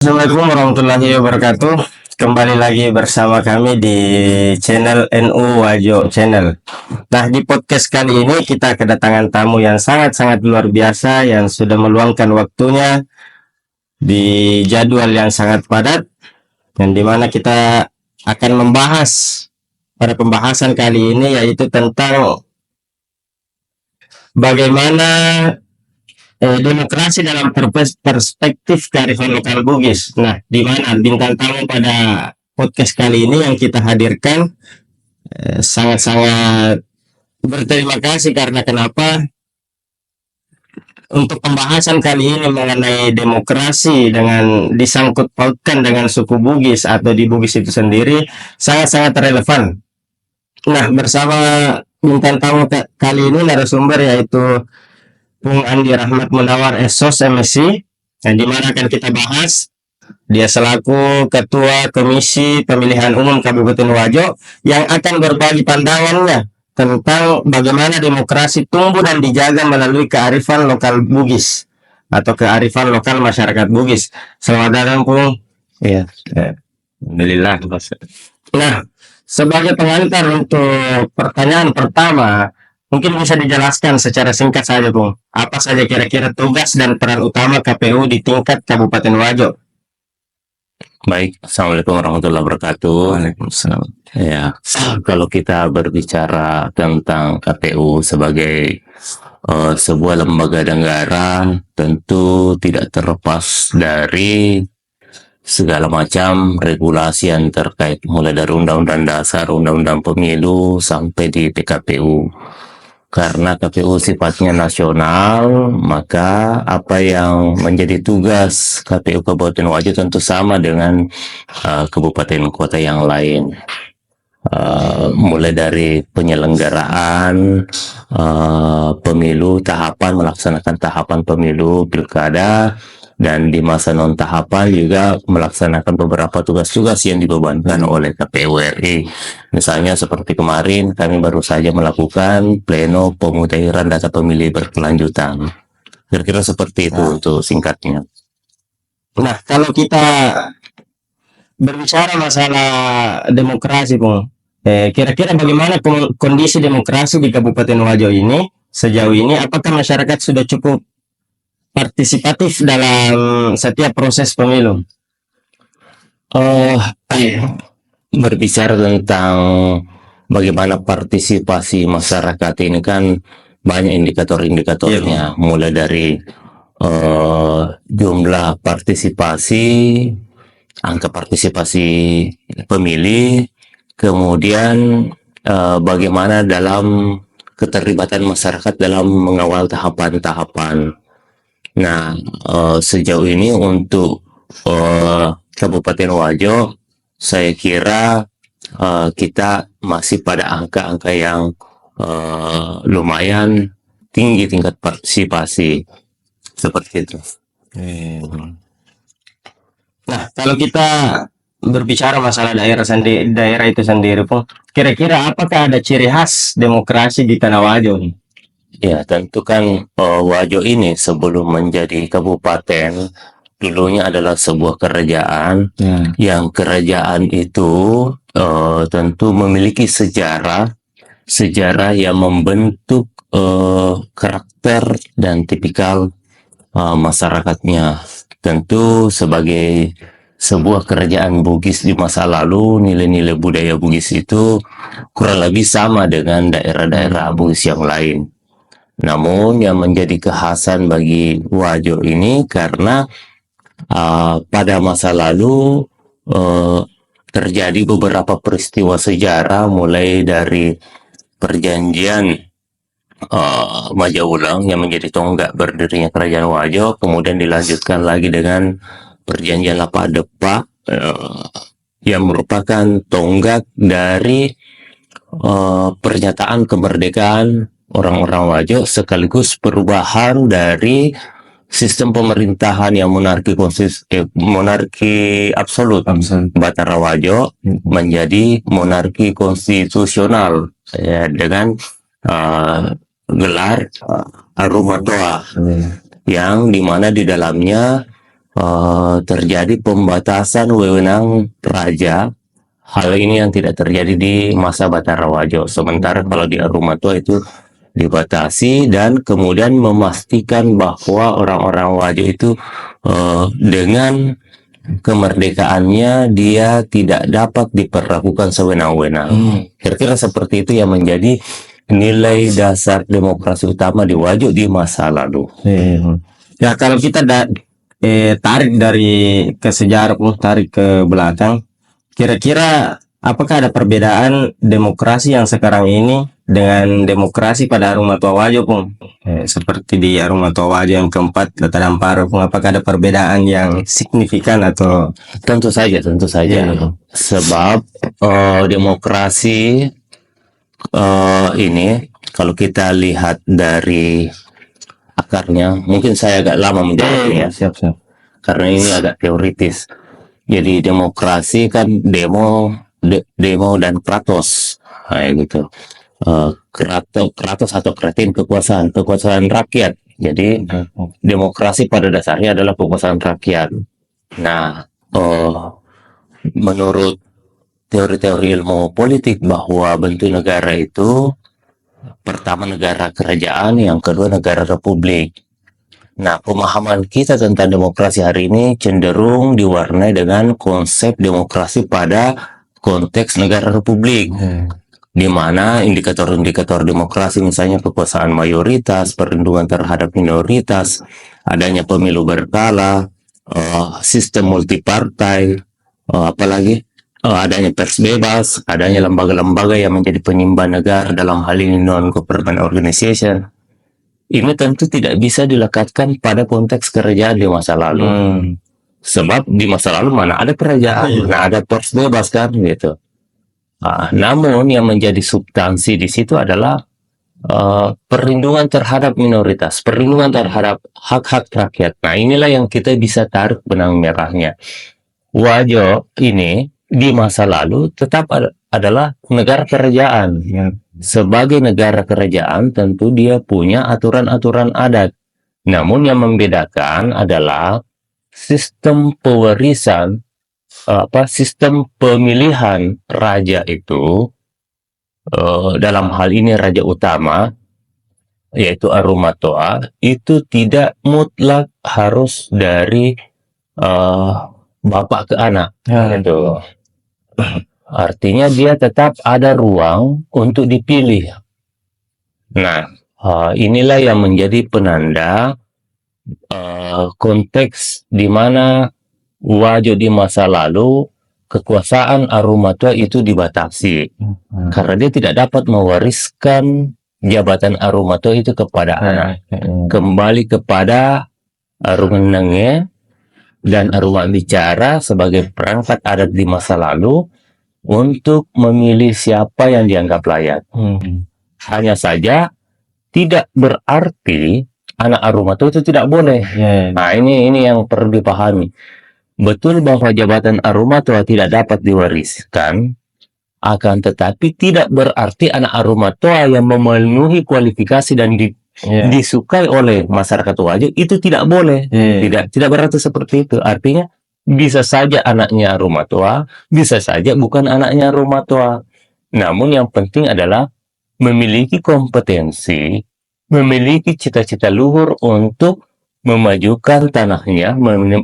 Assalamualaikum warahmatullahi wabarakatuh. Kembali lagi bersama kami di channel NU Wajo Channel. Nah, di podcast kali ini kita kedatangan tamu yang sangat-sangat luar biasa yang sudah meluangkan waktunya di jadwal yang sangat padat, yang dimana kita akan membahas pada pembahasan kali ini yaitu tentang bagaimana demokrasi dalam perspektif kearifan lokal Bugis. Nah, di mana bintang tamu pada podcast kali ini yang kita hadirkan sangat-sangat berterima kasih karena kenapa untuk pembahasan kali ini mengenai demokrasi dengan disangkut pautkan dengan suku Bugis atau di Bugis itu sendiri sangat-sangat relevan. Nah, bersama bintang tamu kali ini narasumber yaitu Bung Andi Rahmat Munawar SOS MSI, yang dimana akan kita bahas dia selaku Ketua Komisi Pemilihan Umum Kabupaten Wajo yang akan berbagi pandangannya tentang bagaimana demokrasi tumbuh dan dijaga melalui kearifan lokal Bugis atau kearifan lokal masyarakat Bugis. Selamat datang, Bung. Ya, alhamdulillah. Nah, sebagai pengantar untuk pertanyaan pertama, mungkin bisa dijelaskan secara singkat saja, Bung. Apa saja kira-kira tugas dan peran utama KPU di tingkat Kabupaten Wajo? Baik, Assalamualaikum warahmatullahi wabarakatuh. Waalaikumsalam. Ya, kalau kita berbicara tentang KPU sebagai sebuah lembaga negara, tentu tidak terlepas dari segala macam regulasi yang terkait mulai dari Undang-Undang Dasar, Undang-Undang Pemilu sampai di PKPU. Karena KPU sifatnya nasional, maka apa yang menjadi tugas KPU Kabupaten Wajo tentu sama dengan kabupaten kota yang lain. Mulai dari penyelenggaraan pemilu, melaksanakan tahapan pemilu pilkada, dan di masa non tahapan juga melaksanakan beberapa tugas-tugas yang dibebankan oleh KPU RI. Misalnya seperti kemarin kami baru saja melakukan pleno pemutahiran data pemilih berkelanjutan. Kira-kira seperti itu untuk singkatnya. Nah, kalau kita berbicara masalah demokrasi, Bung, kira-kira bagaimana kondisi demokrasi di Kabupaten Wajo ini sejauh ini? Apakah masyarakat sudah cukup partisipatif dalam setiap proses pemilu? Berbicara tentang bagaimana partisipasi masyarakat ini kan banyak indikator-indikatornya, mulai dari jumlah partisipasi, angka partisipasi pemilih, kemudian bagaimana dalam keterlibatan masyarakat dalam mengawal tahapan-tahapan. Nah, sejauh ini untuk Kabupaten Wajo, saya kira kita masih pada angka-angka yang lumayan tinggi tingkat partisipasi seperti itu. Nah, kalau kita berbicara masalah daerah itu sendiri, Bung, kira-kira apakah ada ciri khas demokrasi di Tanah Wajo? Ya, tentu kan Wajo ini sebelum menjadi kabupaten dulunya adalah sebuah kerajaan, yang kerajaan itu tentu memiliki sejarah yang membentuk karakter dan tipikal masyarakatnya. Tentu sebagai sebuah kerajaan Bugis di masa lalu, nilai-nilai budaya Bugis itu kurang lebih sama dengan daerah-daerah Bugis yang lain. Namun yang menjadi kekhasan bagi Wajo ini karena pada masa lalu terjadi beberapa peristiwa sejarah, mulai dari perjanjian Majaulang yang menjadi tonggak berdirinya kerajaan Wajo, kemudian dilanjutkan lagi dengan perjanjian Lapak-Depak yang merupakan tonggak dari pernyataan kemerdekaan orang-orang Wajo, sekaligus perubahan dari sistem pemerintahan yang monarki absolut Batara Wajo menjadi monarki konstitusional, ya, dengan gelar Arumatoa, yang dimana di dalamnya terjadi pembatasan wewenang raja. Hal ini yang tidak terjadi di masa Batara Wajo. Sementara kalau di Arumatua itu dibatasi dan kemudian memastikan bahwa orang-orang Wajo itu dengan kemerdekaannya dia tidak dapat diperlakukan sewenang-wenang. Kira-kira seperti itu yang menjadi nilai dasar demokrasi utama di Wajo di masa lalu. Ya, kalau kita tarik dari ke sejarah, tarik ke belakang, kira-kira apakah ada perbedaan demokrasi yang sekarang ini dengan demokrasi pada Arumatua Wajo, Pung? Seperti di Arumatua Wajo yang keempat, Data Damparo, Pung, apakah ada perbedaan yang signifikan atau? Tentu saja. Sebab demokrasi ini kalau kita lihat dari akarnya, mungkin saya agak lama menjawabnya, Siap. karena ini agak teoritis. Jadi demokrasi kan demo dan kratos, kayak gitu. Kratos atau kretin kekuasaan rakyat. Jadi demokrasi pada dasarnya adalah kekuasaan rakyat. Nah, menurut teori-teori ilmu politik bahwa bentuk negara itu pertama negara kerajaan, yang kedua negara republik. Nah, pemahaman kita tentang demokrasi hari ini cenderung diwarnai dengan konsep demokrasi pada konteks negara republik, di mana indikator-indikator demokrasi misalnya kekuasaan mayoritas, perlindungan terhadap minoritas, adanya pemilu berkala, sistem multipartai, apalagi adanya pers bebas, adanya lembaga-lembaga yang menjadi penyeimbang negara, dalam hal ini non-government organization. Ini tentu tidak bisa dilekatkan pada konteks kerajaan di masa lalu. Sebab di masa lalu mana ada kerajaan, mana ada pers bebas kan gitu. Namun yang menjadi substansi di situ adalah perlindungan terhadap minoritas, perlindungan terhadap hak-hak rakyat. Nah, inilah yang kita bisa tarik benang merahnya. Wajo ini di masa lalu tetap adalah negara kerajaan. Sebagai negara kerajaan tentu dia punya aturan-aturan adat. Namun yang membedakan adalah sistem pewarisan, sistem pemilihan raja itu, dalam hal ini raja utama yaitu Arumatua, itu tidak mutlak harus dari bapak ke anak. Gitu. Artinya dia tetap ada ruang untuk dipilih. Nah, inilah yang menjadi penanda konteks di mana Wajo di masa lalu kekuasaan Arumatua itu dibatasi, karena dia tidak dapat mewariskan jabatan Arumatua itu kepada anak, kembali kepada Arumenenge dan Aruma bicara sebagai perangkat adat di masa lalu untuk memilih siapa yang dianggap layak. Hanya saja tidak berarti anak Arumatua itu tidak boleh. Nah, ini yang perlu dipahami. Betul bahwa jabatan Arumatua tidak dapat diwariskan, akan tetapi tidak berarti anak Arumatua yang memenuhi kualifikasi dan disukai oleh masyarakat Wajo itu tidak boleh. Tidak berarti seperti itu. Artinya bisa saja anaknya Arumatua, bisa saja bukan anaknya Arumatua. Namun yang penting adalah memiliki kompetensi, memiliki cita-cita luhur untuk memajukan tanahnya,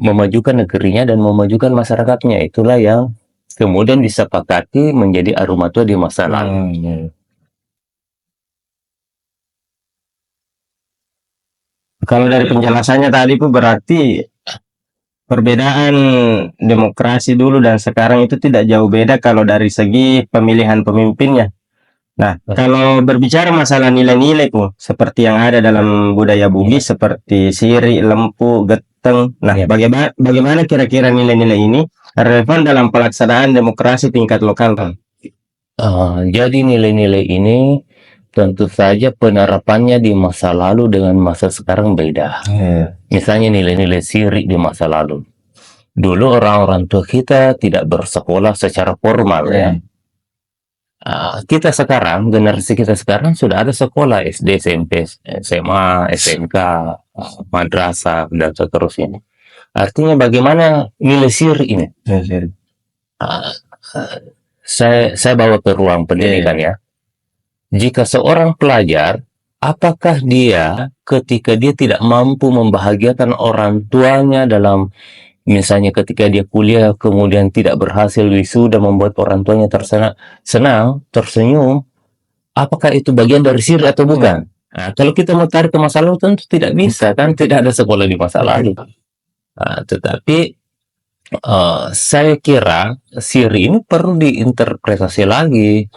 memajukan negerinya, dan memajukan masyarakatnya. Itulah yang kemudian disepakati menjadi Arumatua di masa lalu. Kalau dari penjelasannya tadi itu berarti perbedaan demokrasi dulu dan sekarang itu tidak jauh beda kalau dari segi pemilihan pemimpinnya. Nah, kalau berbicara masalah nilai-nilai seperti yang ada dalam budaya Bugis seperti siri, lempu, geteng. Nah, bagaimana kira-kira nilai-nilai ini relevan dalam pelaksanaan demokrasi tingkat lokal, Bang? Jadi nilai-nilai ini tentu saja penerapannya di masa lalu dengan masa sekarang beda. Misalnya nilai-nilai siri di masa lalu. Dulu orang-orang tua kita tidak bersekolah secara formal, ya. Kita sekarang, generasi kita sekarang sudah ada sekolah SD, SMP, SMA, SMK, madrasah, dan seterusnya. Artinya bagaimana nilai siri ini? Ah, ah, saya bawa ke ruang pendidikan ya. Jika seorang pelajar, apakah dia ketika dia tidak mampu membahagiakan orang tuanya dalam misalnya ketika dia kuliah kemudian tidak berhasil wisuda membuat orang tuanya senang, tersenyum, apakah itu bagian dari sihir atau bukan? Nah, kalau kita mau tarik ke masa lalu tentu tidak bisa kan, tidak ada sekolah di masa lalu. Tetapi saya kira sihir ini perlu diinterpretasi lagi.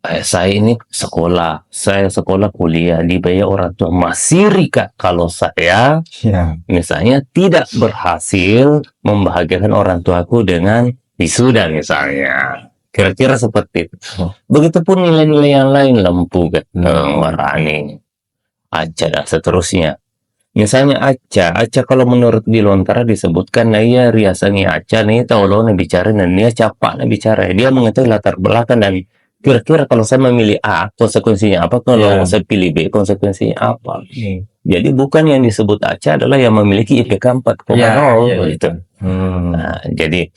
Saya sekolah kuliah dibayar orang tua, masih rika kalau saya misalnya tidak berhasil membahagiakan orang tuaku dengan wisuda misalnya, kira-kira seperti itu. Begitupun nilai-nilai yang lain, lempu, warani, aja dan seterusnya. Misalnya aca kalau menurut di Lontara disebutkan nah iya riasannya aca nih tahu lo bicara dan dia capak bicara, dia mengetahui latar belakang dan kira-kira kalau saya memilih A konsekuensinya apa, kalau saya pilih B konsekuensinya apa. Jadi bukan yang disebut aca adalah yang memiliki IPK 4,0 gitu. Nah, jadi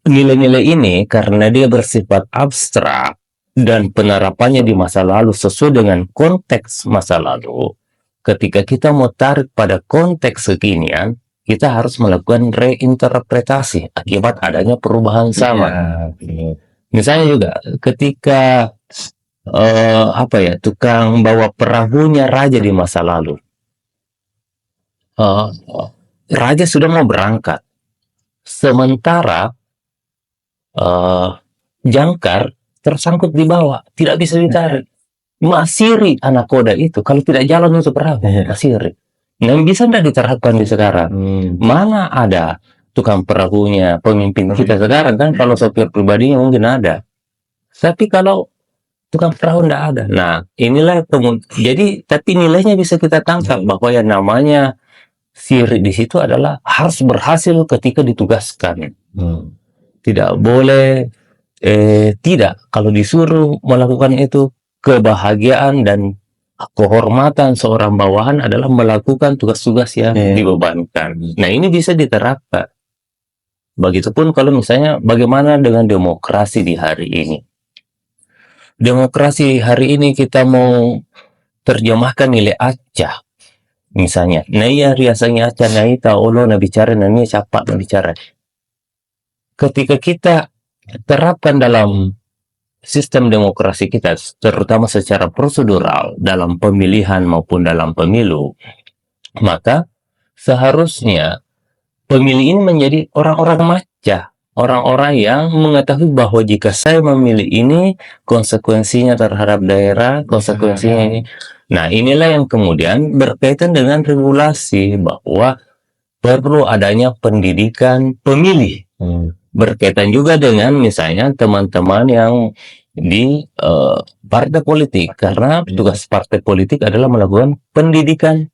nilai-nilai ini karena dia bersifat abstrak dan penerapannya di masa lalu sesuai dengan konteks masa lalu. Ketika kita mau tarik pada konteks kekinian, kita harus melakukan reinterpretasi akibat adanya perubahan zaman. Misalnya juga ketika tukang bawa perahunya raja di masa lalu, raja sudah mau berangkat, sementara jangkar tersangkut di bawah, tidak bisa ditarik. Masiri anak koda itu kalau tidak jalan untuk perahu, masiri. Nah, bisa tidak diterapkan di sekarang? Mana ada tukang perahunya pemimpin kita sekarang kan, kalau sopir pribadinya mungkin ada, tapi kalau tukang perahu tidak ada. Nah, inilah jadi tapi nilainya bisa kita tangkap bahwa yang namanya siri di situ adalah harus berhasil ketika ditugaskan. Tidak boleh tidak, kalau disuruh melakukan itu, kebahagiaan dan kehormatan seorang bawahan adalah melakukan tugas-tugas yang dibebankan. Nah, ini bisa diterapkan. Begitupun kalau misalnya bagaimana dengan demokrasi di hari ini. Demokrasi hari ini kita mau terjemahkan nilai acah. Misalnya, nah iya riasanya acah, nah ita olo na bicara, nah ini capak na bicara. Ketika kita terapkan dalam sistem demokrasi kita, terutama secara prosedural dalam pemilihan maupun dalam pemilu, maka seharusnya pemilih ini menjadi orang-orang maca, orang-orang yang mengetahui bahwa jika saya memilih ini, konsekuensinya terhadap daerah, konsekuensinya ini. Nah, inilah yang kemudian berkaitan dengan regulasi bahwa perlu adanya pendidikan pemilih. Berkaitan juga dengan misalnya teman-teman yang di partai politik, karena tugas partai politik adalah melakukan pendidikan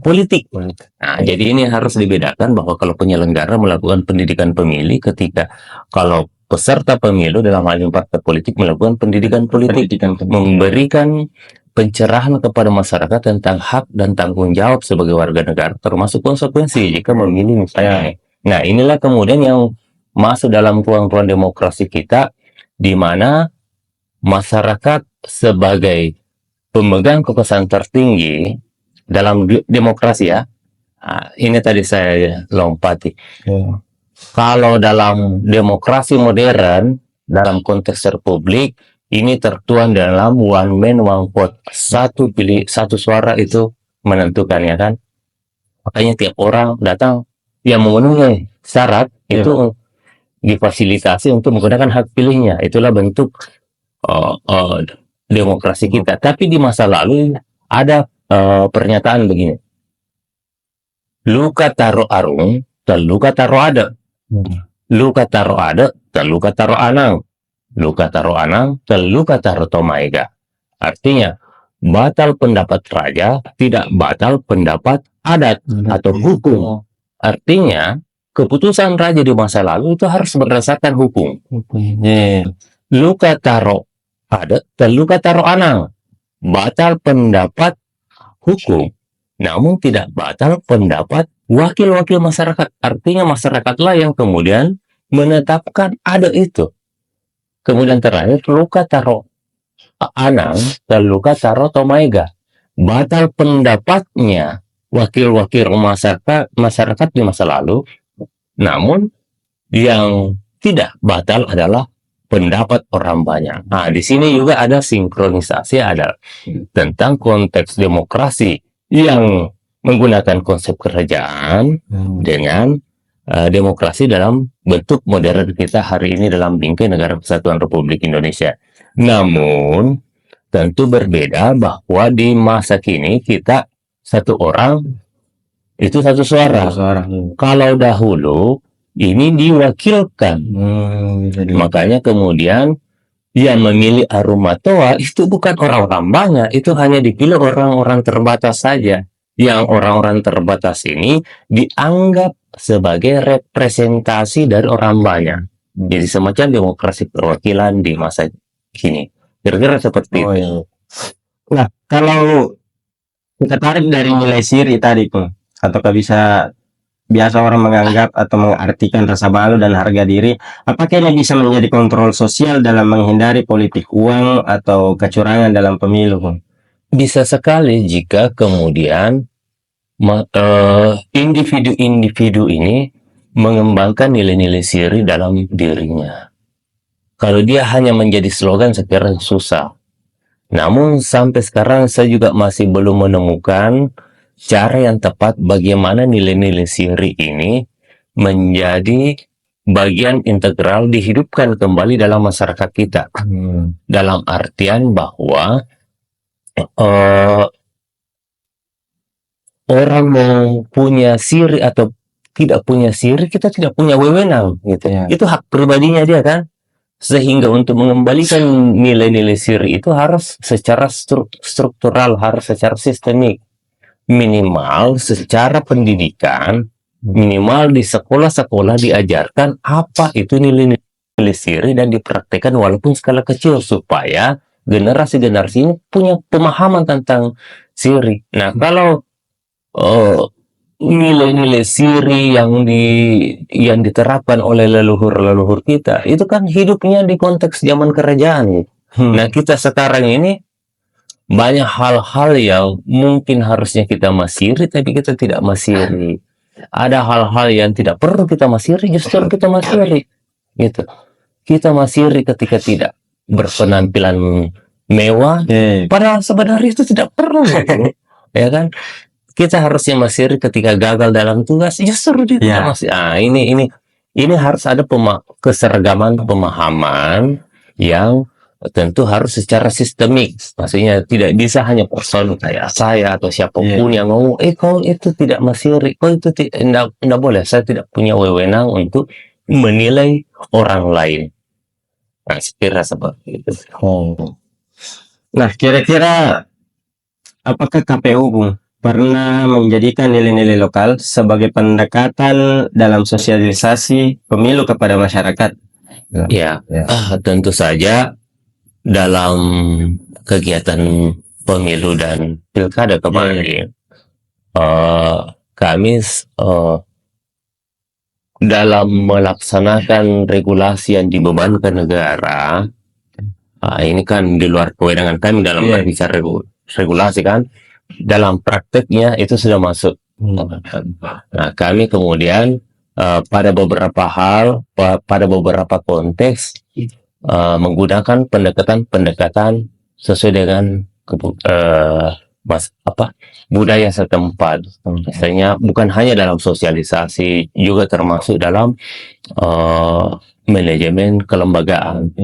politik. Nah, jadi ini harus dibedakan bahwa kalau penyelenggara melakukan pendidikan pemilih, ketika kalau peserta pemilu dalam hal ini partai politik melakukan pendidikan politik, memberikan pencerahan kepada masyarakat tentang hak dan tanggung jawab sebagai warga negara, termasuk konsekuensi jika memilih misalnya. Nah, inilah kemudian yang masuk dalam ruang-ruang demokrasi kita, di mana masyarakat sebagai pemegang kekuasaan tertinggi dalam demokrasi ya. Nah, ini tadi saya lompati. Kalau dalam demokrasi modern, dalam konteks republik, ini tertuang dalam one man one vote, satu suara itu menentukan, ya kan. Makanya tiap orang datang yang memenuhi syarat itu difasilitasi untuk menggunakan hak pilihnya. Itulah bentuk demokrasi kita. Tapi di masa lalu ada pernyataan begini: luka taro arung, terluka taro ada. Luka taro ada, terluka taro anang. Luka taro anang, terluka taro tomaega. Artinya, batal pendapat raja, tidak batal pendapat adat atau hukum. Artinya, keputusan raja di masa lalu itu harus berdasarkan hukum. Luka taro ada, terluka taro anang. Batal pendapat hukum, namun tidak batal pendapat wakil-wakil masyarakat. Artinya masyarakatlah yang kemudian menetapkan ada itu. Kemudian terakhir, luka taro Anang dan luka taro Tomaega. Batal pendapatnya wakil-wakil masyarakat di masa lalu, namun yang tidak batal adalah pendapat orang banyak. Nah, di sini juga ada sinkronisasi, ada tentang konteks demokrasi yang menggunakan konsep kerajaan dengan demokrasi dalam bentuk modern kita hari ini dalam bingkai Negara Kesatuan Republik Indonesia. Namun, tentu berbeda bahwa di masa kini kita satu orang itu satu suara. Kalau dahulu ini diwakilkan. Makanya kemudian yang memilih Arumatoa itu bukan orang-orang banyak, itu hanya dipilih orang-orang terbatas saja. Yang orang-orang terbatas ini dianggap sebagai representasi dari orang banyak. Jadi semacam demokrasi perwakilan di masa kini. Kira-kira seperti itu. Iya. Nah, kalau kita tarik dari nilai siri tadi pun, ataukah bisa biasa orang menganggap atau mengartikan rasa malu dan harga diri, apakah ini bisa menjadi kontrol sosial dalam menghindari politik uang atau kecurangan dalam pemilu, Bung? Bisa sekali jika kemudian individu-individu ini mengembangkan nilai-nilai siri dalam dirinya. Kalau dia hanya menjadi slogan, saya kira susah. Namun sampai sekarang saya juga masih belum menemukan cara yang tepat bagaimana nilai-nilai siri ini menjadi bagian integral dihidupkan kembali dalam masyarakat kita. Dalam artian bahwa orang mau punya siri atau tidak punya siri, kita tidak punya wewenang gitu. Ya. Itu hak pribadinya dia kan. Sehingga untuk mengembalikan nilai-nilai siri itu harus secara struktural, harus secara sistemik. Minimal secara pendidikan, minimal di sekolah-sekolah diajarkan apa itu nilai-nilai siri dan dipraktikkan walaupun skala kecil supaya generasi-generasi ini punya pemahaman tentang siri. Nah, kalau nilai-nilai siri yang diterapkan oleh leluhur-leluhur kita itu kan hidupnya di konteks zaman kerajaan. Nah, kita sekarang ini banyak hal-hal yang mungkin harusnya kita masiri tapi kita tidak masiri. Ada hal-hal yang tidak perlu kita masiri, justru kita masiri gitu. Kita masiri ketika tidak berpenampilan mewah, padahal sebenarnya itu tidak perlu gitu. Ya kan? Kita harusnya masiri ketika gagal dalam tugas, justru tidak masih. Ini harus ada keseragaman pemahaman yang tentu harus secara sistemik. Maksudnya tidak bisa hanya person kayak saya atau siapapun yang ngomong, kau itu tidak masiri, kau itu tidak boleh. Saya tidak punya wewenang untuk menilai orang lain. Nah, sekira seperti itu. Nah, kira-kira apakah KPU, Bung, pernah menjadikan nilai-nilai lokal sebagai pendekatan dalam sosialisasi pemilu kepada masyarakat? Ya. Tentu saja dalam kegiatan pemilu dan pilkada kemarin, kami dalam melaksanakan regulasi yang dibebankan negara, ini kan di luar kewenangan kami dalam berbicara regulasi kan, dalam prakteknya itu sudah masuk. Nah, kami kemudian pada beberapa hal, pada beberapa konteks menggunakan pendekatan sesuai dengan budaya setempat. Misalnya bukan hanya dalam sosialisasi, juga termasuk dalam manajemen kelembagaan.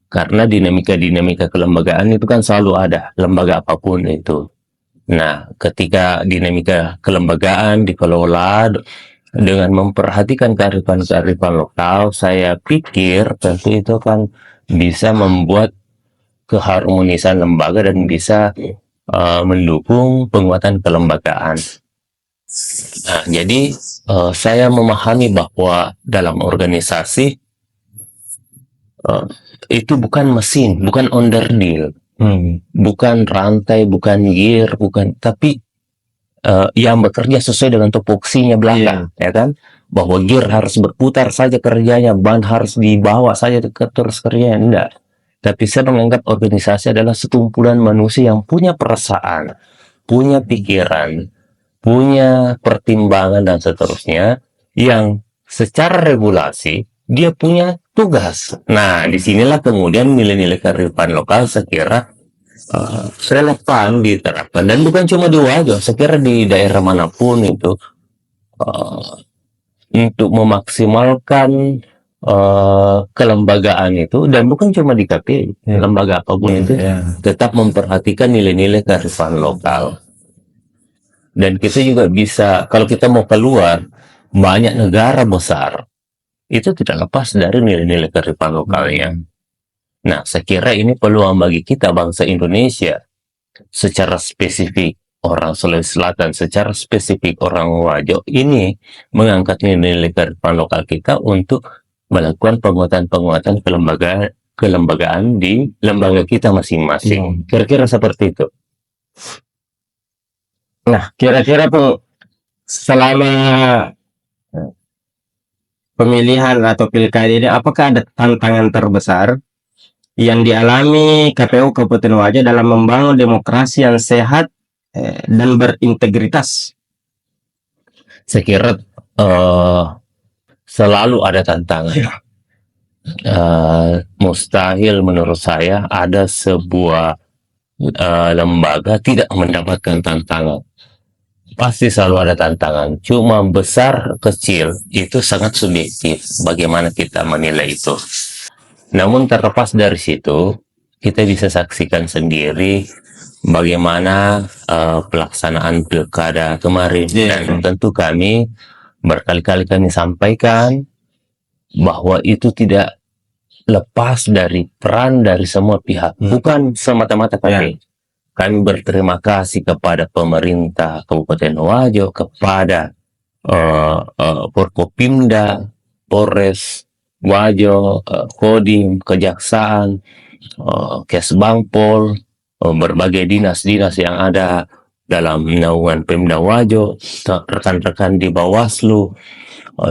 Karena dinamika kelembagaan itu kan selalu ada, lembaga apapun itu. Nah, ketika dinamika kelembagaan dikelola dengan memperhatikan kearifan-kearifan lokal, saya pikir tentu itu kan bisa membuat keharmonisan lembaga dan bisa mendukung penguatan kelembagaan. Nah, jadi saya memahami bahwa dalam organisasi itu bukan mesin, bukan onderdil, bukan rantai, bukan gear, tapi yang bekerja sesuai dengan topoksinya belakang, ya kan? Bahwa gear harus berputar saja kerjanya, ban harus dibawa saja terus kerjanya, enggak. Tapi saya menganggap organisasi adalah sekumpulan manusia yang punya perasaan, punya pikiran, punya pertimbangan dan seterusnya, yang secara regulasi dia punya tugas. Nah, disinilah kemudian nilai-nilai kearifan lokal saya kira relevan diterapkan, dan bukan cuma di Wajo, saya kira di daerah manapun itu uh, untuk memaksimalkan kelembagaan itu, dan bukan cuma di KPI, lembaga apapun itu tetap memperhatikan nilai-nilai kearifan lokal. Dan kita juga bisa, kalau kita mau keluar, banyak negara besar itu tidak lepas dari nilai-nilai kearifan lokalnya. Nah, saya kira ini peluang bagi kita bangsa Indonesia, secara spesifik orang Sulawesi Selatan, secara spesifik orang Wajo, ini mengangkat nilai-nilai kearifan lokal kita untuk melakukan penguatan-penguatan kelembagaan di lembaga kita masing-masing. Kira-kira seperti itu. Nah, kira-kira selama pemilihan atau pilkada ini, apakah ada tantangan terbesar yang dialami KPU Kabupaten Wajo dalam membangun demokrasi yang sehat dan berintegritas? Saya kira selalu ada tantangan. Mustahil menurut saya ada sebuah lembaga tidak mendapatkan tantangan. Pasti selalu ada tantangan. Cuma besar kecil itu sangat subjektif bagaimana kita menilai itu. Namun terlepas dari situ, kita bisa saksikan sendiri bagaimana pelaksanaan pilkada kemarin. Dan tentu kami berkali-kali kami sampaikan bahwa itu tidak lepas dari peran dari semua pihak, bukan semata-mata kami. Kami berterima kasih kepada pemerintah Kabupaten Wajo, kepada Forkopimda, Polres Wajo, Kodim, Kejaksaan, Kesbangpol, berbagai dinas-dinas yang ada dalam naungan Pemda Wajo, rekan-rekan di Bawaslu,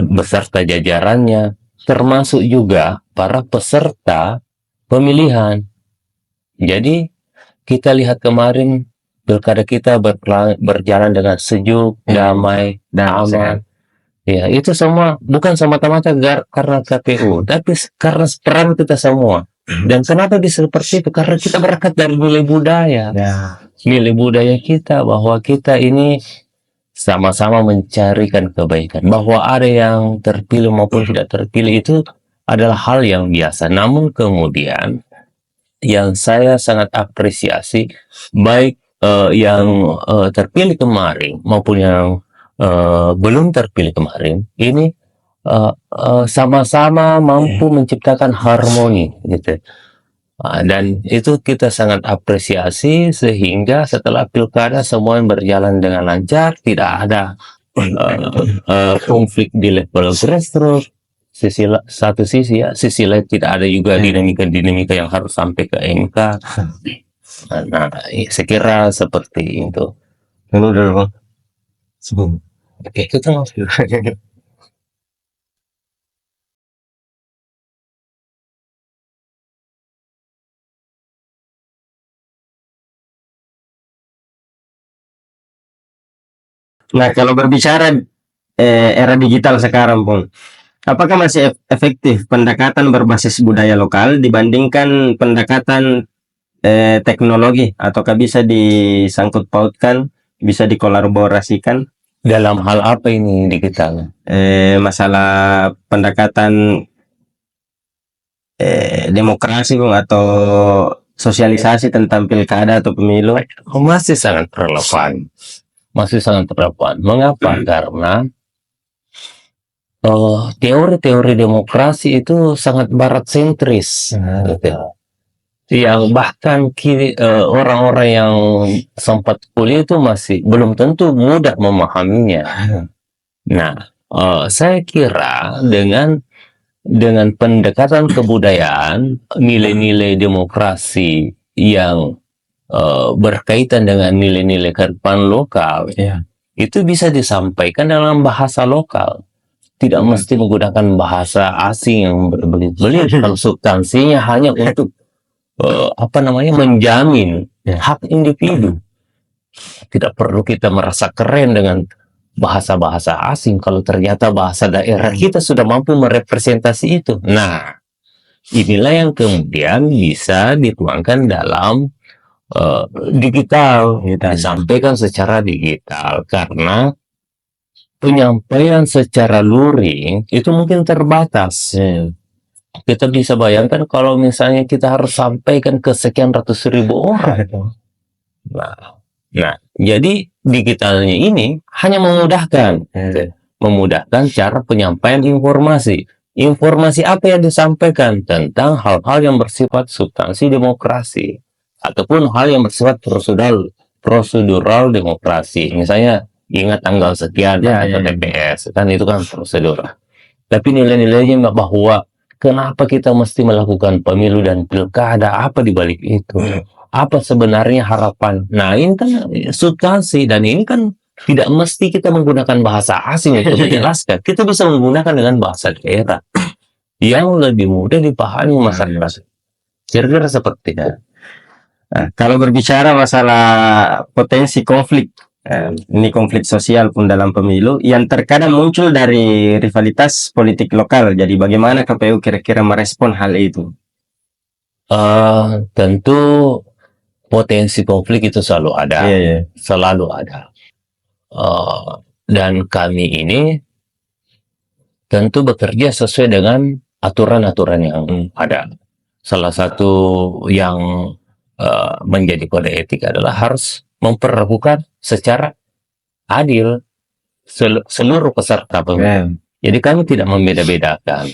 beserta jajarannya, termasuk juga para peserta pemilihan. Jadi kita lihat kemarin pilkada kita berjalan dengan sejuk, damai, dan aman. Ya, itu semua bukan semata-mata karena KPU, tapi karena peran kita semua. Dan kenapa bisa seperti itu? Karena kita berangkat dari nilai budaya. Nilai budaya kita, bahwa kita ini sama-sama mencarikan kebaikan. Bahwa ada yang terpilih maupun tidak terpilih itu adalah hal yang biasa. Namun kemudian yang saya sangat apresiasi, baik yang terpilih kemarin maupun yang belum terpilih kemarin, ini sama-sama mampu menciptakan harmoni, gitu. Dan itu kita sangat apresiasi, sehingga setelah pilkada semua berjalan dengan lancar, tidak ada konflik di level grassroots. Satu sisi ya, sisi lain tidak ada juga dinamika yang harus sampai ke MK. Nah, saya kira seperti itu. Oke, kita masuk. Nah, kalau berbicara era digital sekarang, Bung, apakah masih efektif pendekatan berbasis budaya lokal dibandingkan pendekatan teknologi, ataukah bisa disangkut pautkan, bisa dikolaborasikan? Dalam hal apa ini digital? Masalah pendekatan demokrasi, Bung, atau sosialisasi tentang pilkada atau pemilu? Masih sangat relevan. Masih sangat relevan. Mengapa? Karena teori-teori demokrasi itu sangat barat sentris. Yang bahkan orang-orang yang sempat kuliah itu masih belum tentu mudah memahaminya. Nah, saya kira dengan pendekatan kebudayaan, nilai-nilai demokrasi yang berkaitan dengan nilai-nilai kearifan lokal, itu bisa disampaikan dalam bahasa lokal. Tidak mesti menggunakan bahasa asing yang berbelit-belit kalau substansinya hanya untuk menjamin hak individu. Tidak perlu kita merasa keren dengan bahasa-bahasa asing kalau ternyata bahasa daerah kita sudah mampu merepresentasi itu. Nah, inilah yang kemudian bisa dituangkan dalam digital, disampaikan secara digital, karena penyampaian secara luring itu mungkin terbatas. Kita bisa bayangkan kalau misalnya kita harus sampaikan ke sekian ratus ribu orang. Nah, jadi digitalnya ini hanya memudahkan cara penyampaian informasi. Informasi apa yang disampaikan tentang hal-hal yang bersifat substansi demokrasi ataupun hal yang bersifat prosedural demokrasi. Misalnya ingat tanggal sekian atau TPS, kan itu kan prosedur. Tapi nilai-nilainya bahwa kenapa kita mesti melakukan pemilu dan pilkada, apa di balik itu? Apa sebenarnya harapan? Nah, ini kan substansi, dan ini kan tidak mesti kita menggunakan bahasa asing untuk menjelaskan. Kita bisa menggunakan dengan bahasa daerah yang lebih mudah dipahami masyarakat. Kira-kira seperti itu. Nah, kalau berbicara masalah potensi konflik, ini konflik sosial pun dalam pemilu yang terkadang muncul dari rivalitas politik lokal. Jadi bagaimana KPU kira-kira merespon hal itu? Tentu potensi konflik itu selalu ada, selalu ada. Dan kami ini tentu bekerja sesuai dengan aturan-aturan yang ada. Salah satu yang menjadi kode etik adalah harus memperlakukan secara adil seluruh peserta pemilu. Jadi kami tidak membeda-bedakan.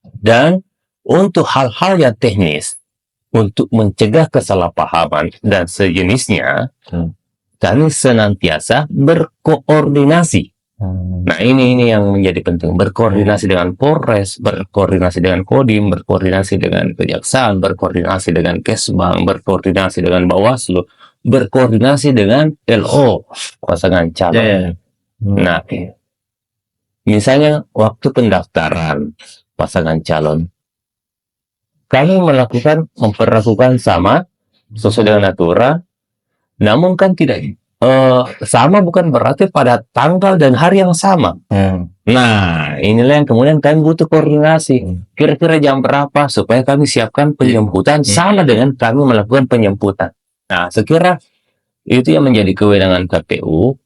Dan untuk hal-hal yang teknis, untuk mencegah kesalahpahaman dan sejenisnya, kami senantiasa berkoordinasi. Nah, ini yang menjadi penting. Berkoordinasi dengan Polres, berkoordinasi dengan Kodim, berkoordinasi dengan Kejaksaan, berkoordinasi dengan Kesbang, berkoordinasi dengan Bawaslu, berkoordinasi dengan LO, pasangan calon. Nah, misalnya waktu pendaftaran pasangan calon, kami memperlakukan sama sesuai dengan aturan, namun kan tidak sama bukan berarti pada tanggal dan hari yang sama. Nah, inilah yang kemudian kami butuh koordinasi. Kira-kira jam berapa supaya kami siapkan penjemputan sama dengan kami melakukan penjemputan. Nah, sekira itu yang menjadi kewenangan KPU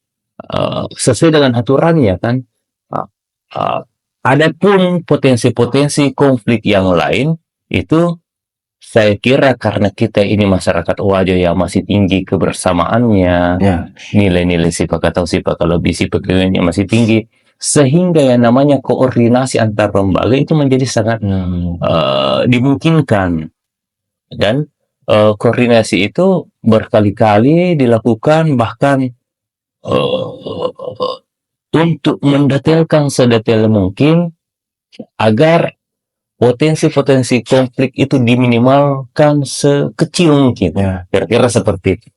sesuai dengan aturannya kan. Adapun potensi-potensi konflik yang lain itu saya kira karena kita ini masyarakat Wajo yang masih tinggi kebersamaannya, nilai-nilai sifat atau sifat lebih sifat yang masih tinggi, sehingga yang namanya koordinasi antar lembaga itu menjadi sangat dimungkinkan. Dan koordinasi itu berkali-kali dilakukan, bahkan untuk mendetailkan sedetail mungkin agar potensi-potensi konflik itu diminimalkan sekecil mungkin. Kira-kira seperti itu.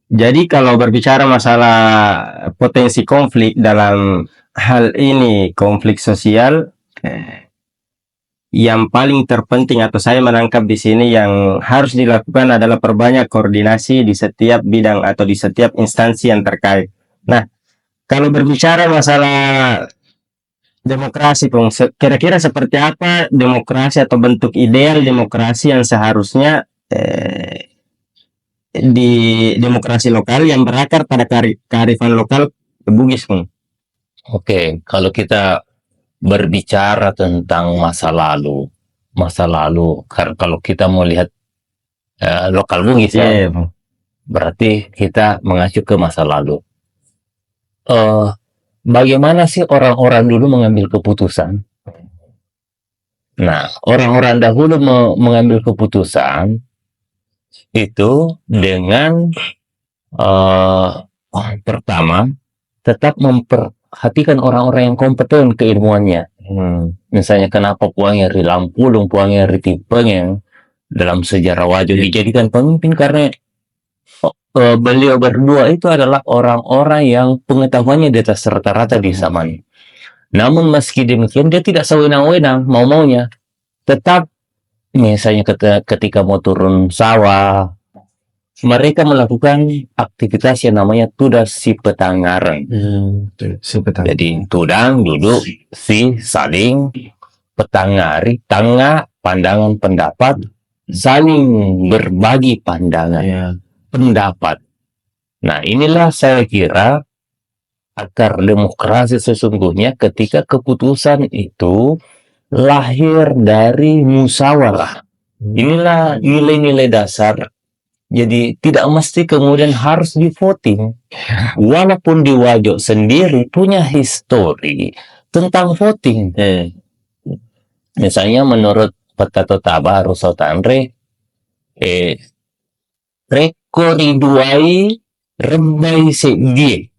Jadi kalau berbicara masalah potensi konflik dalam hal ini, konflik sosial, yang paling terpenting atau saya menangkap di sini yang harus dilakukan adalah perbanyak koordinasi di setiap bidang atau di setiap instansi yang terkait. Nah, kalau berbicara masalah demokrasi, kira-kira seperti apa demokrasi atau bentuk ideal demokrasi yang seharusnya di demokrasi lokal yang berakar pada kearifan lokal Bugis, Bung? Oke, kalau kita berbicara tentang masa lalu, karena kalau kita mau lihat lokal Bugis berarti kita mengacu ke masa lalu. Bagaimana sih orang-orang dulu mengambil keputusan? Nah, orang-orang dahulu mengambil keputusan itu dengan pertama, tetap memperhatikan orang-orang yang kompeten keilmuannya. Misalnya kenapa Puang Eri Lampulung, Puang Eri Tipengeng dalam sejarah Wajo dijadikan pemimpin karena beliau berdua itu adalah orang-orang yang pengetahuannya di atas rata-rata di zaman. Namun meski demikian dia tidak sewenang-wenang mau-maunya. Tetap misalnya ketika mau turun sawah, mereka melakukan aktivitas yang namanya tudar si petangaren. Jadi tudang duduk si saling petangari, tengah pandangan pendapat, saling berbagi pandangan pendapat. Nah, inilah saya kira akar demokrasi sesungguhnya ketika keputusan itu lahir dari musyawarah. Inilah nilai-nilai dasar. Jadi tidak mesti kemudian harus di voting. Walaupun di Wajo sendiri punya histori tentang voting. Misalnya menurut Peta Taba Rusotanre, rekori duai rembai sedie.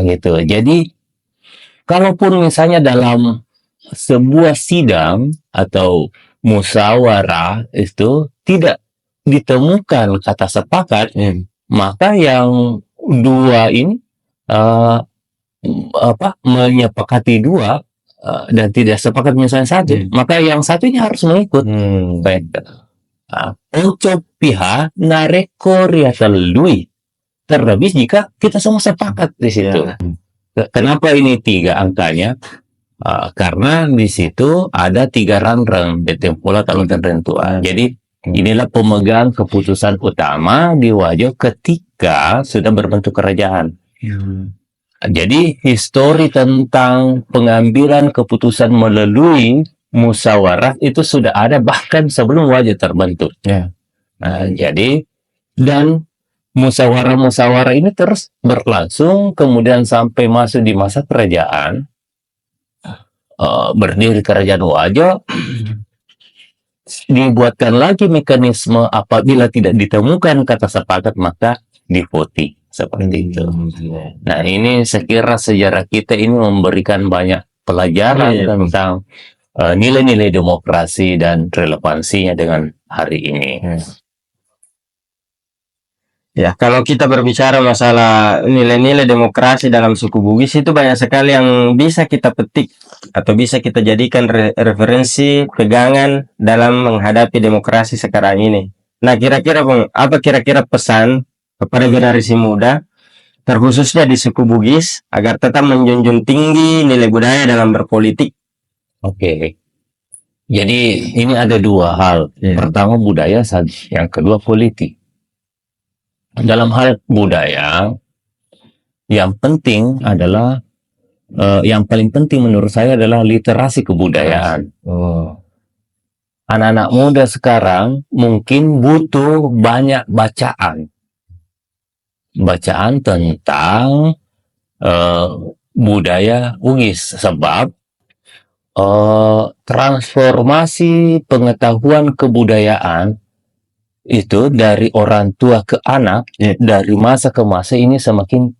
Gitu. Jadi kalaupun misalnya dalam sebuah sidang atau musyawarah itu tidak ditemukan kata sepakat, maka yang dua ini menyepakati dua dan tidak sepakat misalnya satu, maka yang satunya harus mengikut. Oncop pihak narekori atau lui terlebih jika kita semua sepakat di situ. Kenapa ini 3 angkanya? Karena di situ ada 3 ranrang betempola talun tertentuan. Jadi inilah pemegang keputusan utama di Wajo ketika sudah berbentuk kerajaan. Jadi histori tentang pengambilan keputusan melalui musyawarah itu sudah ada bahkan sebelum Wajo terbentuk. Jadi dan musyawarah-musyawarah ini terus berlangsung kemudian sampai masuk di masa kerajaan. Berdiri kerajaan Wajo, dibuatkan lagi mekanisme apabila tidak ditemukan kata sepakat maka di voting seperti itu. Nah, ini saya kira sejarah kita ini memberikan banyak pelajaran tentang nilai-nilai demokrasi dan relevansinya dengan hari ini. Ya, kalau kita berbicara masalah nilai-nilai demokrasi dalam suku Bugis itu banyak sekali yang bisa kita petik atau bisa kita jadikan referensi pegangan dalam menghadapi demokrasi sekarang ini. Nah, kira-kira Bung, apa kira-kira pesan kepada generasi muda, terkhususnya di suku Bugis, agar tetap menjunjung tinggi nilai budaya dalam berpolitik? Oke. Jadi ini ada 2 hal. Pertama budaya, yang kedua politik. Dalam hal budaya, yang penting adalah yang paling penting menurut saya adalah literasi kebudayaan. Anak-anak muda sekarang mungkin butuh banyak bacaan tentang budaya Bugis, sebab transformasi pengetahuan kebudayaan itu dari orang tua ke anak, dari masa ke masa ini semakin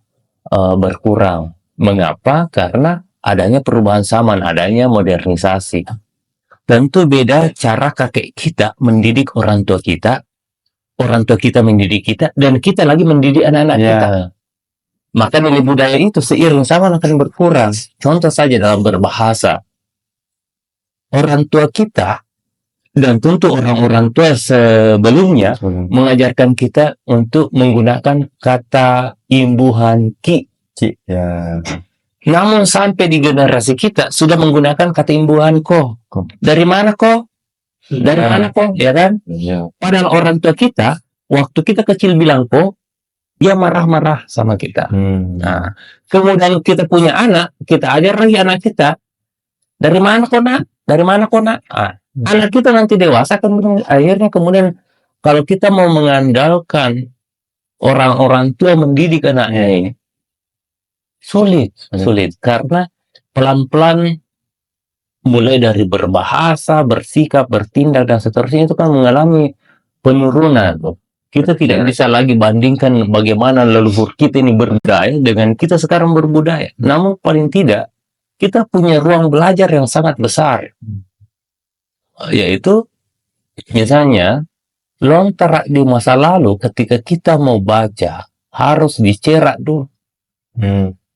berkurang. Mengapa? Karena adanya perubahan zaman, adanya modernisasi. Tentu beda cara kakek kita mendidik orang tua kita mendidik kita, dan kita lagi mendidik anak-anak kita. Maka nilai budaya itu seiring zaman akan berkurang. Contoh saja dalam berbahasa. Orang tua kita dan tentu orang-orang tua sebelumnya mengajarkan kita untuk menggunakan kata imbuhan ki. Namun sampai di generasi kita sudah menggunakan kata imbuhan ko. Dari mana ko? Dari mana ko? Ya kan? Padahal orang tua kita, waktu kita kecil bilang ko, dia marah-marah sama kita. Nah, kemudian kita punya anak, kita ajar lagi anak kita, dari mana ko nak? Dari mana ko nak? Anak kita nanti dewasa kan akhirnya kemudian kalau kita mau mengandalkan orang-orang tua mendidik anaknya ini sulit karena pelan-pelan mulai dari berbahasa, bersikap, bertindak dan seterusnya itu kan mengalami penurunan. Kita tidak bisa lagi bandingkan bagaimana leluhur kita ini berbudaya dengan kita sekarang berbudaya. Namun paling tidak kita punya ruang belajar yang sangat besar. Yaitu misalnya lontar di masa lalu ketika kita mau baca harus dicerak dulu.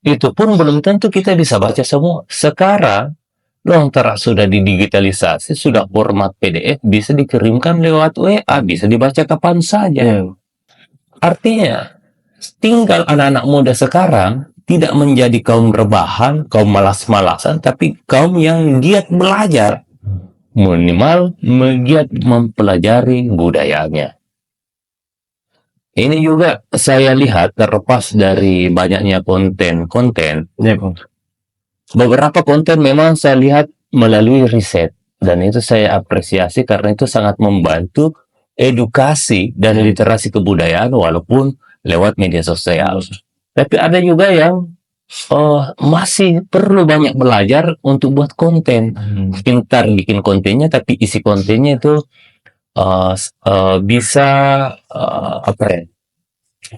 Itu pun belum tentu kita bisa baca semua. Sekarang lontar sudah didigitalisasi, sudah format PDF, bisa dikirimkan lewat WA, bisa dibaca kapan saja. Artinya, tinggal anak-anak muda sekarang tidak menjadi kaum rebahan, kaum malas-malasan, tapi kaum yang giat belajar. Minimal giat mempelajari budayanya. Ini juga saya lihat terlepas dari banyaknya konten-konten. Beberapa konten memang saya lihat melalui riset. Dan itu saya apresiasi karena itu sangat membantu edukasi dan literasi kebudayaan walaupun lewat media sosial. Tapi ada juga yang masih perlu banyak belajar untuk buat konten. Pintar bikin kontennya, tapi isi kontennya itu bisa apa ya?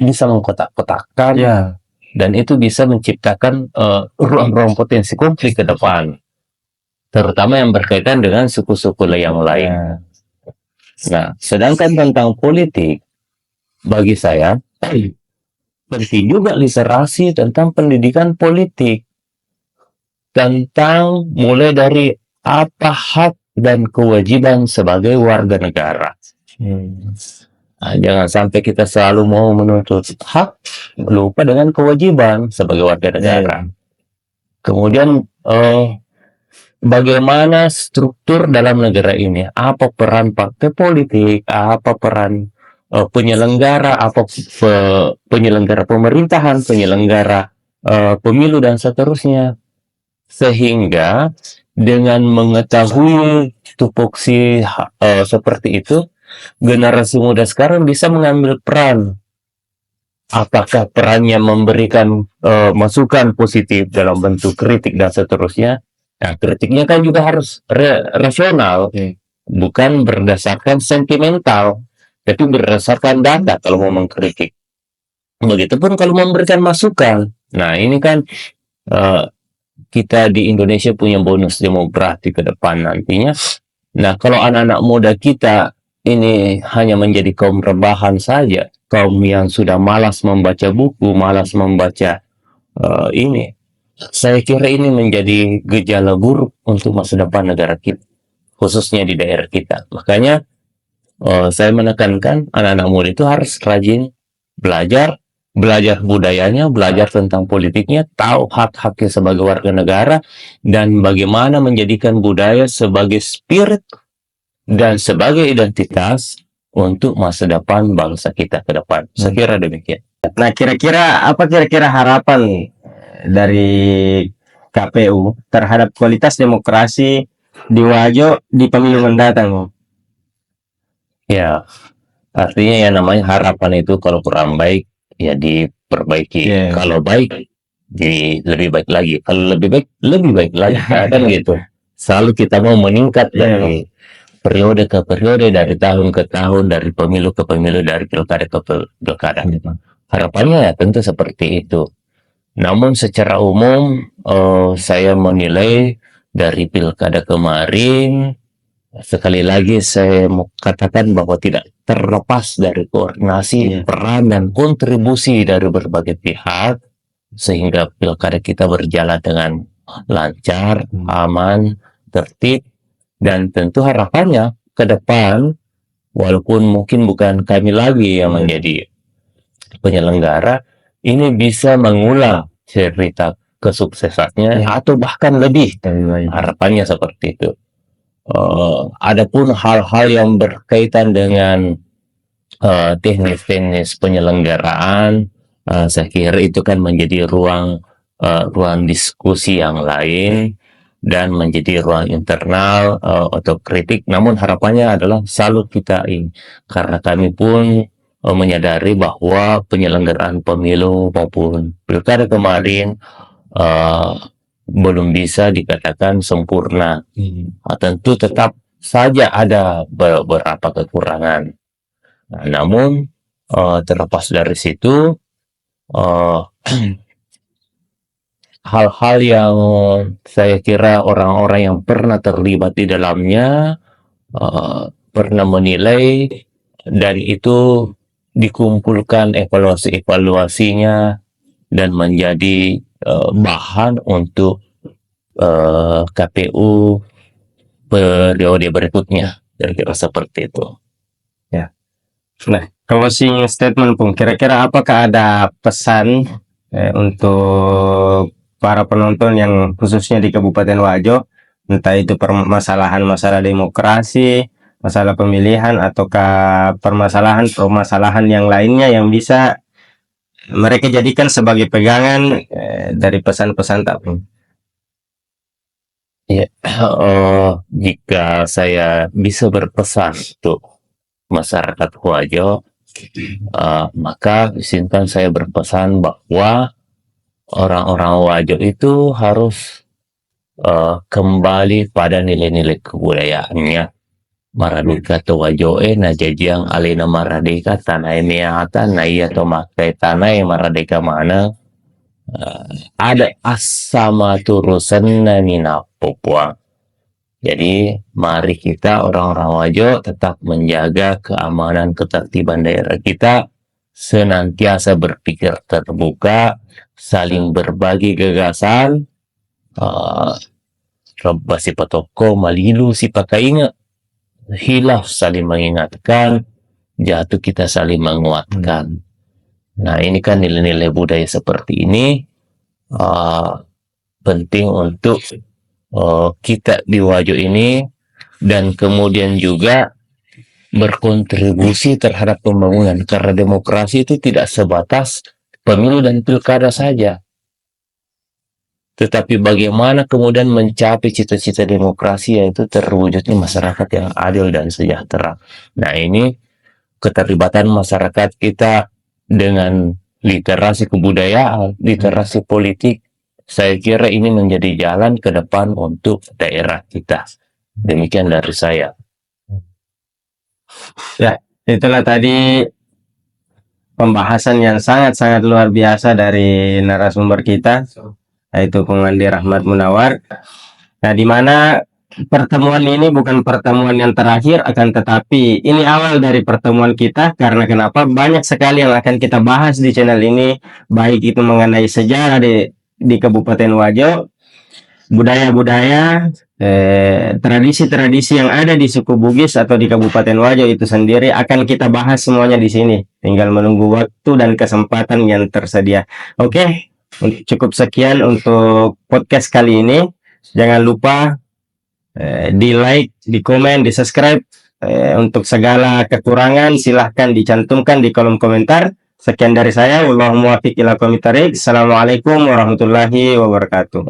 Bisa mengkotak-kotakkan, dan itu bisa menciptakan ruang-ruang potensi konflik ke depan, terutama yang berkaitan dengan suku-suku yang lain. Nah, sedangkan tentang politik, bagi saya penting juga literasi tentang pendidikan politik, tentang mulai dari apa hak dan kewajiban sebagai warga negara. Nah, jangan sampai kita selalu mau menuntut hak, lupa dengan kewajiban sebagai warga negara. Kemudian bagaimana struktur dalam negara ini, apa peran partai politik, apa peran penyelenggara, apa penyelenggara pemerintahan, penyelenggara pemilu dan seterusnya, sehingga dengan mengetahui tupoksi seperti itu, generasi muda sekarang bisa mengambil peran. Apakah perannya memberikan masukan positif dalam bentuk kritik dan seterusnya. Nah, kritiknya kan juga harus rasional, bukan berdasarkan sentimental, tapi berdasarkan data kalau mau mengkritik. Begitupun kalau memberikan masukan. Nah, ini kan kita di Indonesia punya bonus demografi ke depan nantinya. Nah, kalau anak-anak muda kita ini hanya menjadi kaum rebahan saja, kaum yang sudah malas membaca buku, malas membaca ini, saya kira ini menjadi gejala buruk untuk masa depan negara kita, khususnya di daerah kita. Makanya saya menekankan anak-anak muda itu harus rajin belajar budayanya, belajar tentang politiknya, tahu hak-haknya sebagai warga negara, dan bagaimana menjadikan budaya sebagai spirit dan sebagai identitas untuk masa depan bangsa kita ke depan. Saya kira demikian. Nah, apa kira-kira harapan dari KPU terhadap kualitas demokrasi di Wajo di pemilu mendatang? Ya, artinya yang namanya harapan itu kalau kurang baik ya diperbaiki. Kalau baik jadi lebih baik lagi. Kalau lebih baik lagi. Kan gitu. Selalu kita mau meningkat dari periode ke periode, dari tahun ke tahun, dari pemilu ke pemilu, dari pilkada ke pilkada. Harapannya ya tentu seperti itu. Namun secara umum saya menilai dari pilkada kemarin, sekali lagi saya mau katakan bahwa tidak terlepas dari koordinasi, peran dan kontribusi dari berbagai pihak, sehingga pilkada kita berjalan dengan lancar, aman, tertib. Dan tentu harapannya ke depan, walaupun mungkin bukan kami lagi yang menjadi penyelenggara, ini bisa mengulang cerita kesuksesannya atau bahkan lebih. Harapannya seperti itu. Adapun hal-hal yang berkaitan dengan teknis-teknis penyelenggaraan, saya kira itu kan menjadi ruang diskusi yang lain dan menjadi ruang internal atau kritik. Namun harapannya adalah selalu kita karena kami pun menyadari bahwa penyelenggaraan pemilu maupun pilkada kemarin belum bisa dikatakan sempurna. Tentu tetap saja ada beberapa kekurangan. Nah, namun terlepas dari situ, hal-hal yang saya kira orang-orang yang pernah terlibat di dalamnya pernah menilai dan itu dikumpulkan evaluasi-evaluasinya dan menjadi bahan untuk KPU periode berikutnya, kira-kira seperti itu. Nah, closing statement Pung, kira-kira apakah ada pesan untuk para penonton yang khususnya di Kabupaten Wajo, entah itu permasalahan masalah demokrasi, masalah pemilihan, ataukah permasalahan yang lainnya yang bisa mereka jadikan sebagai pegangan dari pesan-pesan tak Pung? Ya, jika saya bisa berpesan untuk masyarakat Wajo, maka izinkan saya berpesan bahwa orang-orang Wajo itu harus kembali pada nilai-nilai kebudayaannya. Maradeka to Wajoe na jajang alena maradeka tanah miata na iya to makai tanah maradeka mana ada asama turusan na nina Papua. Jadi mari kita orang-orang Wajo tetap menjaga keamanan ketertiban daerah kita, senantiasa berpikir terbuka, saling berbagi gagasan, Rabba si patoko malilu si pakainga, hilaf saling mengingatkan, jatuh kita saling menguatkan. Nah ini kan nilai-nilai budaya seperti ini penting untuk kita di Wajo ini, dan kemudian juga berkontribusi terhadap pembangunan, karena demokrasi itu tidak sebatas pemilu dan pilkada saja, tetapi bagaimana kemudian mencapai cita-cita demokrasi, yaitu terwujudnya masyarakat yang adil dan sejahtera. Nah ini keterlibatan masyarakat kita dengan literasi kebudayaan, literasi politik, saya kira ini menjadi jalan ke depan untuk daerah kita. Demikian dari saya. Ya, itulah tadi pembahasan yang sangat-sangat luar biasa dari narasumber kita, yaitu Pung Andi Rahmat Munawar. Nah, di mana pertemuan ini bukan pertemuan yang terakhir, akan tetapi ini awal dari pertemuan kita, karena kenapa? Banyak sekali yang akan kita bahas di channel ini, baik itu mengenai sejarah di Kabupaten Wajo, budaya-budaya, tradisi-tradisi yang ada di suku Bugis atau di Kabupaten Wajo itu sendiri, akan kita bahas semuanya di sini. Tinggal menunggu waktu dan kesempatan yang tersedia. Oke, cukup sekian untuk podcast kali ini. Jangan lupa di like, di komen, di subscribe. Untuk segala kekurangan silahkan dicantumkan di kolom komentar. Sekian dari saya. Wallahu muwaffiq ila aqwamit thoriq. Assalamualaikum warahmatullahi wabarakatuh.